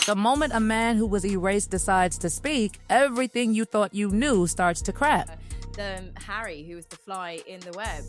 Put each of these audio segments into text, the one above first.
The moment a man who was erased decides to speak, everything you thought you knew starts to crack. Harry, who was the fly in the web,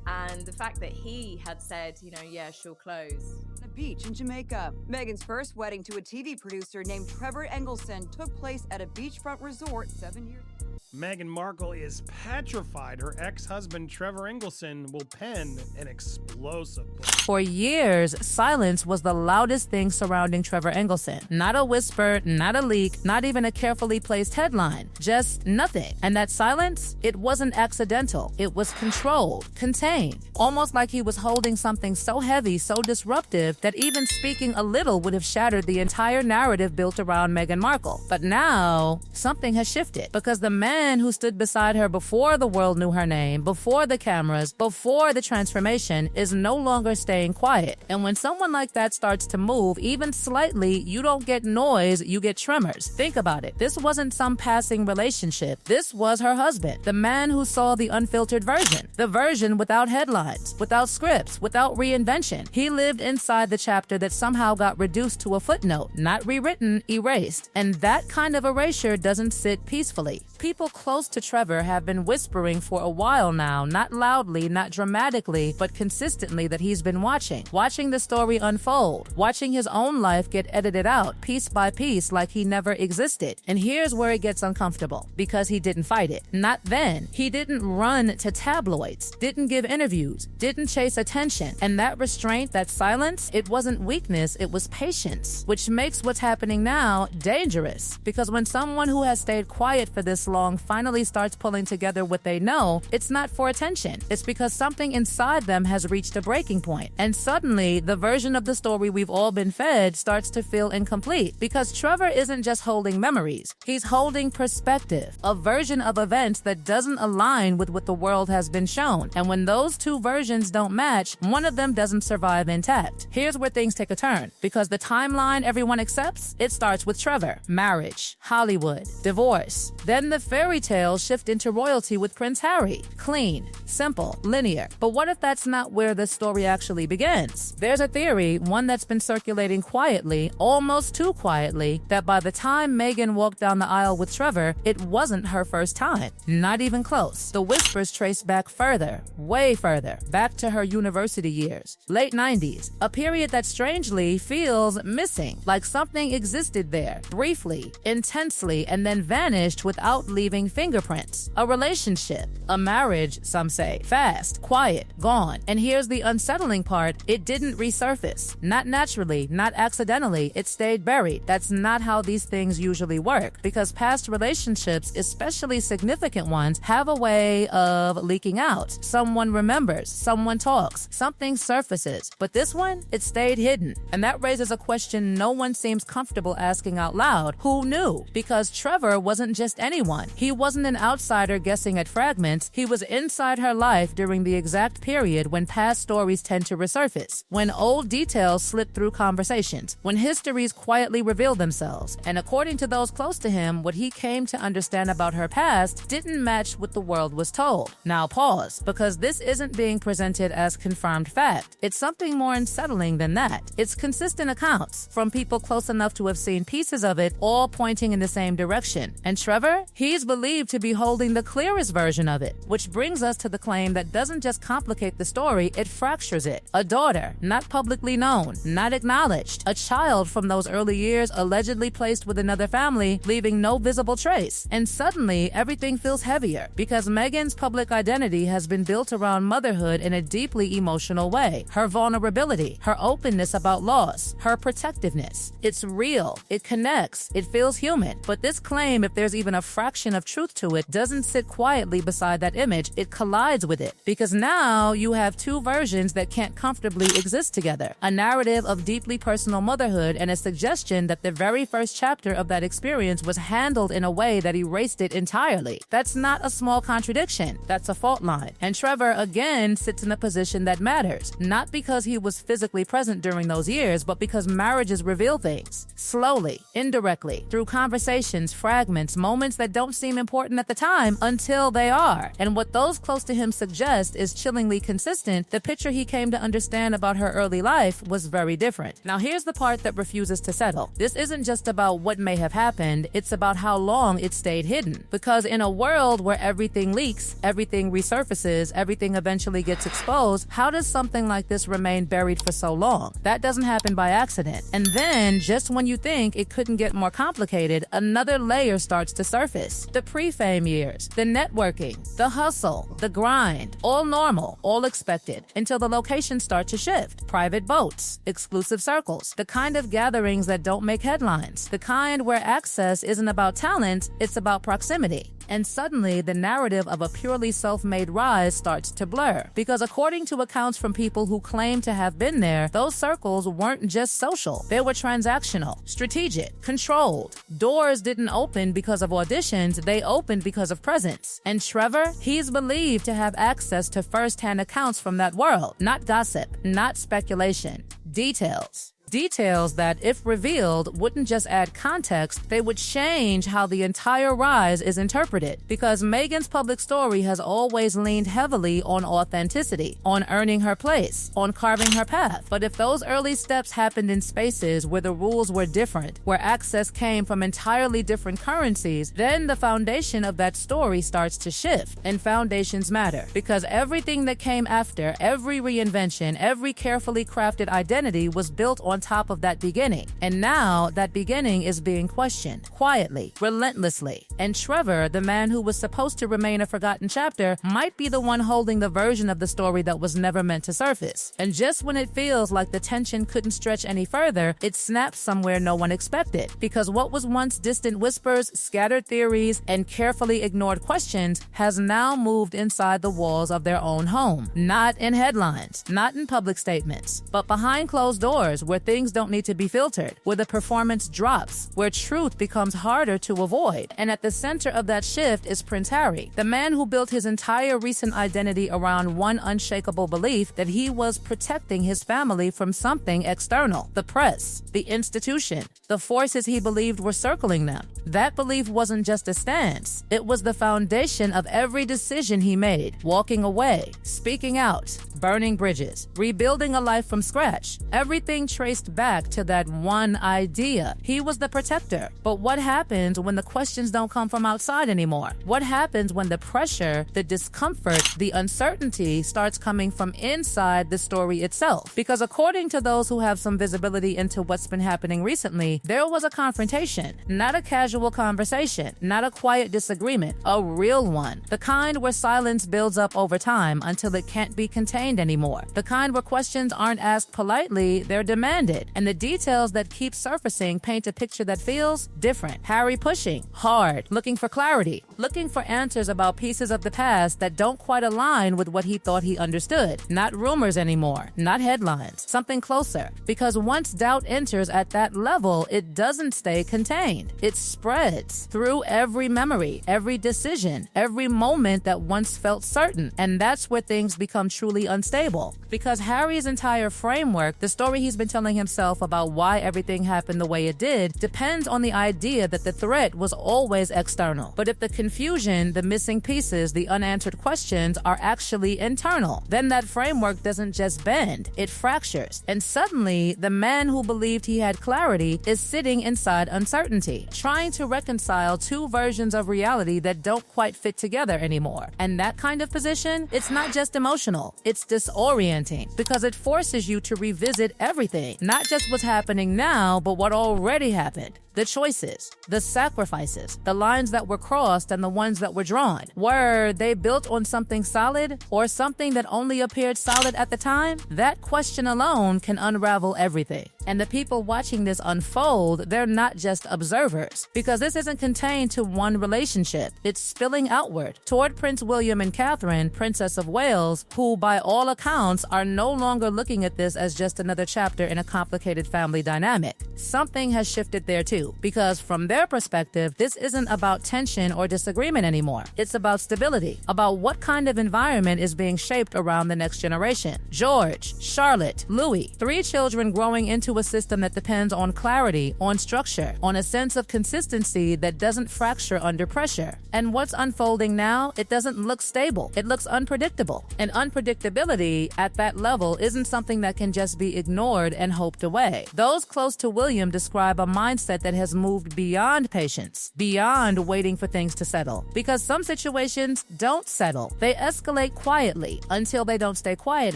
and the fact that he had said, yeah, she'll close. On a beach in Jamaica, Meghan's first wedding to a TV producer named Trevor Engelson took place at a beachfront resort 7 years ago. Meghan Markle is petrified her ex-husband Trevor Engelson will pen an explosive book. For years, silence was the loudest thing surrounding Trevor Engelson. Not a whisper, not a leak, not even a carefully placed headline. Just nothing. And that silence, it wasn't accidental. It was controlled, contained. Almost like he was holding something so heavy, so disruptive, that even speaking a little would have shattered the entire narrative built around Meghan Markle. But now, something has shifted. Because the man who stood beside her before the world knew her name, before the cameras, before the transformation, is no longer staying quiet. And when someone like that starts to move, even slightly, you don't get noise, you get tremors. Think about it. This wasn't some passing relationship. This was her husband, the man who saw the unfiltered version, the version without headlines, without scripts, without reinvention. He lived inside the chapter that somehow got reduced to a footnote, not rewritten, erased. And that kind of erasure doesn't sit peacefully. People close to Trevor have been whispering for a while now, not loudly, not dramatically, but consistently, that he's been watching the story unfold, watching his own life get edited out piece by piece like he never existed. And here's where it gets uncomfortable, because he didn't fight it. Not then. He didn't run to tabloids, didn't give interviews, didn't chase attention. And that restraint, that silence, it wasn't weakness, it was patience, which makes what's happening now dangerous. Because when someone who has stayed quiet for this long finally starts pulling together what they know, it's not for attention. It's because something inside them has reached a breaking point. And suddenly, the version of the story we've all been fed starts to feel incomplete. Because Trevor isn't just holding memories. He's holding perspective, a version of events that doesn't align with what the world has been shown. And when those two versions don't match, one of them doesn't survive intact. Here's where things take a turn. Because the timeline everyone accepts, it starts with Trevor. Marriage, Hollywood, divorce. Then the fairy tales shift into royalty with Prince Harry. Clean, simple, linear. But what if that's not where the story actually begins? There's a theory, one that's been circulating quietly, almost too quietly, that by the time Meghan walked down the aisle with Trevor, it wasn't her first time. Not even close. The whispers trace back further, way further, back to her university years. Late 90s, a period that strangely feels missing, like something existed there, briefly, intensely, and then vanished without leaving fingerprints. A relationship, a marriage, some say. Fast, quiet, gone. And here's the unsettling part, it didn't resurface. Not naturally, not accidentally, it stayed buried. That's not how these things usually work, because past relationships, especially significant ones, have a way of leaking out. Someone remembers, someone talks, something surfaces. But this one, it stayed hidden. And that raises a question no one seems comfortable asking out loud. Who knew? Because Trevor wasn't just anyone. He wasn't an outsider guessing at fragments. He was inside her life during the exact period when past stories tend to resurface, when old details slip through conversations, when histories quietly reveal themselves. And according to those close to him, what he came to understand about her past didn't match what the world was told. Now pause, because this isn't being presented as confirmed fact. It's something more unsettling than that. It's consistent accounts from people close enough to have seen pieces of it, all pointing in the same direction. And Trevor, he's believed to be holding the clearest version of it, which brings us to the claim that doesn't just complicate the story, it fractures it. A daughter, not publicly known, not acknowledged. A child from those early years allegedly placed with another family, leaving no visible trace. And suddenly, everything feels heavier, because Meghan's public identity has been built around motherhood in a deeply emotional way. Her vulnerability, her openness about loss, her protectiveness. It's real, it connects, it feels human. But this claim, if there's even a fraction of truth to it, doesn't sit quietly beside that image, it collides with it. Because now you have two versions that can't comfortably exist together. A narrative of deeply personal motherhood and a suggestion that the very first chapter of that experience was handled in a way that erased it entirely. That's not a small contradiction, that's a fault line. And Trevor again sits in a position that matters, not because he was physically present during those years, but because marriages reveal things, slowly, indirectly, through conversations, fragments, moments that don't seem seem important at the time until they are. And what those close to him suggest is chillingly consistent. The picture he came to understand about her early life was very different. Now here's the part that refuses to settle. This isn't just about what may have happened, it's about how long it stayed hidden. Because in a world where everything leaks, everything resurfaces, everything eventually gets exposed, how does something like this remain buried for so long? That doesn't happen by accident. And then, just when you think it couldn't get more complicated, another layer starts to surface. The pre-fame years, the networking, the hustle, the grind, all normal, all expected, until the locations start to shift. Private boats, exclusive circles, the kind of gatherings that don't make headlines, the kind where access isn't about talent, it's about proximity. And suddenly, the narrative of a purely self-made rise starts to blur. Because according to accounts from people who claim to have been there, those circles weren't just social. They were transactional, strategic, controlled. Doors didn't open because of auditions, they opened because of presence. And Trevor, he's believed to have access to first-hand accounts from that world. Not gossip, not speculation, details. Details that, if revealed, wouldn't just add context, they would change how the entire rise is interpreted. Because Meghan's public story has always leaned heavily on authenticity, on earning her place, on carving her path. But if those early steps happened in spaces where the rules were different, where access came from entirely different currencies, then the foundation of that story starts to shift. And foundations matter, because everything that came after, every reinvention, every carefully crafted identity was built on top of that beginning. And now that beginning is being questioned, quietly, relentlessly. And Trevor, the man who was supposed to remain a forgotten chapter, might be the one holding the version of the story that was never meant to surface. And just when it feels like the tension couldn't stretch any further, it snaps somewhere no one expected. Because what was once distant whispers, scattered theories, and carefully ignored questions has now moved inside the walls of their own home. Not in headlines, not in public statements, but behind closed doors where things don't need to be filtered, where the performance drops, where truth becomes harder to avoid. And at the center of that shift is Prince Harry, the man who built his entire recent identity around one unshakable belief that he was protecting his family from something external, the press, the institution, the forces he believed were circling them. That belief wasn't just a stance, it was the foundation of every decision he made, walking away, speaking out, burning bridges, rebuilding a life from scratch. Everything traced back to that one idea. He was the protector. But what happens when the questions don't come from outside anymore? What happens when the pressure, the discomfort, the uncertainty starts coming from inside the story itself? Because according to those who have some visibility into what's been happening recently, there was a confrontation, not a casual conversation, not a quiet disagreement, a real one. The kind where silence builds up over time until it can't be contained anymore. The kind where questions aren't asked politely, they're demanded. And the details that keep surfacing paint a picture that feels different. Harry pushing hard, looking for clarity, looking for answers about pieces of the past that don't quite align with what he thought he understood. Not rumors anymore, not headlines, something closer. Because once doubt enters at that level, it doesn't stay contained. It spreads through every memory, every decision, every moment that once felt certain. And that's where things become truly unstable. Because Harry's entire framework, the story he's been telling himself about why everything happened the way it did, depends on the idea that the threat was always external. But if the confusion, the missing pieces, the unanswered questions are actually internal, then that framework doesn't just bend, it fractures. And suddenly, the man who believed he had clarity is sitting inside uncertainty, trying to reconcile two versions of reality that don't quite fit together anymore. And that kind of position, it's not just emotional, it's disorienting, because it forces you to revisit everything, not just what's happening now, but what already happened. The choices, the sacrifices, the lines that were crossed and the ones that were drawn. Were they built on something solid or something that only appeared solid at the time? That question alone can unravel everything. And the people watching this unfold, they're not just observers, because this isn't contained to one relationship. It's spilling outward toward Prince William and Catherine, Princess of Wales, who by all accounts are no longer looking at this as just another chapter in a complicated family dynamic. Something has shifted there too. you, because from their perspective, this isn't about tension or disagreement anymore. It's about stability, about what kind of environment is being shaped around the next generation. George, Charlotte, Louis, 3 children growing into a system that depends on clarity, on structure, on a sense of consistency that doesn't fracture under pressure. And what's unfolding now, it doesn't look stable. It looks unpredictable. And unpredictability at that level isn't something that can just be ignored and hoped away. Those close to William describe a mindset that has moved beyond patience, beyond waiting for things to settle. Because some situations don't settle. They escalate quietly until they don't stay quiet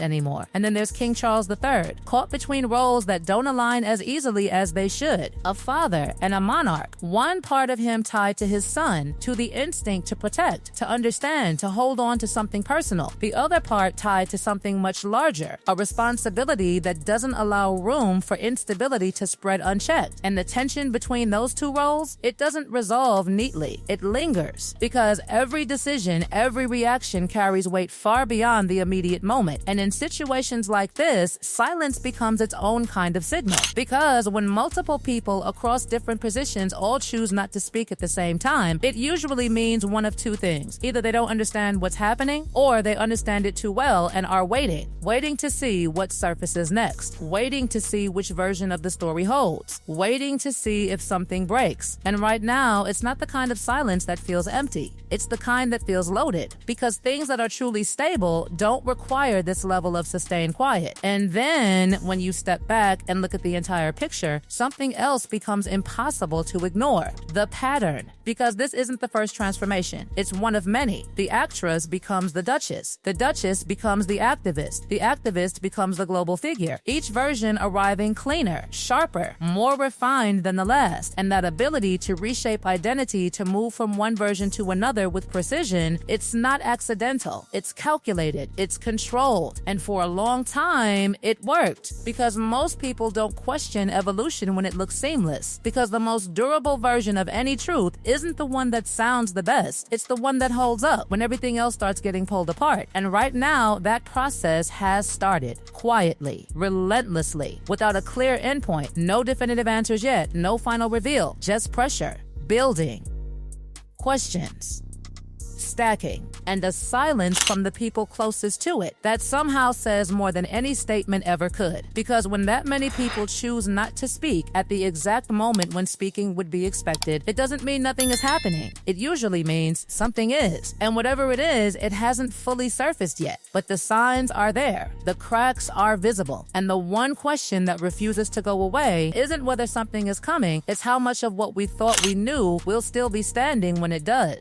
anymore. And then there's King Charles III, caught between roles that don't align as easily as they should. A father and a monarch. One part of him tied to his son, to the instinct to protect, to understand, to hold on to something personal. The other part tied to something much larger, a responsibility that doesn't allow room for instability to spread unchecked. And the tension between those 2 roles, it doesn't resolve neatly. It lingers because every decision, every reaction carries weight far beyond the immediate moment. And in situations like this, silence becomes its own kind of signal. Because when multiple people across different positions all choose not to speak at the same time, it usually means one of 2 things. Either they don't understand what's happening, or they understand it too well and are waiting to see what surfaces next, waiting to see which version of the story holds, waiting to see if something breaks. And right now, it's not the kind of silence that feels empty. It's the kind that feels loaded, because things that are truly stable don't require this level of sustained quiet. And then, when you step back and look at the entire picture, something else becomes impossible to ignore. The pattern. Because this isn't the first transformation. It's one of many. The actress becomes the Duchess. The Duchess becomes the activist. The activist becomes the global figure. Each version arriving cleaner, sharper, more refined than the last. And that ability to reshape identity, to move from one version to another with precision, it's not accidental. It's calculated. It's controlled. And for a long time, it worked. Because most people don't question evolution when it looks seamless. Because the most durable version of any truth isn't the one that sounds the best. It's the one that holds up when everything else starts getting pulled apart. And right now, that process has started. Quietly, relentlessly, without a clear endpoint. No definitive answers yet. No final reveal. Just pressure. Building. Questions. Stacking, and a silence from the people closest to it that somehow says more than any statement ever could. Because when that many people choose not to speak at the exact moment when speaking would be expected, it doesn't mean nothing is happening. It usually means something is. And whatever it is, it hasn't fully surfaced yet. But the signs are there. The cracks are visible. And the one question that refuses to go away isn't whether something is coming, it's how much of what we thought we knew will still be standing when it does.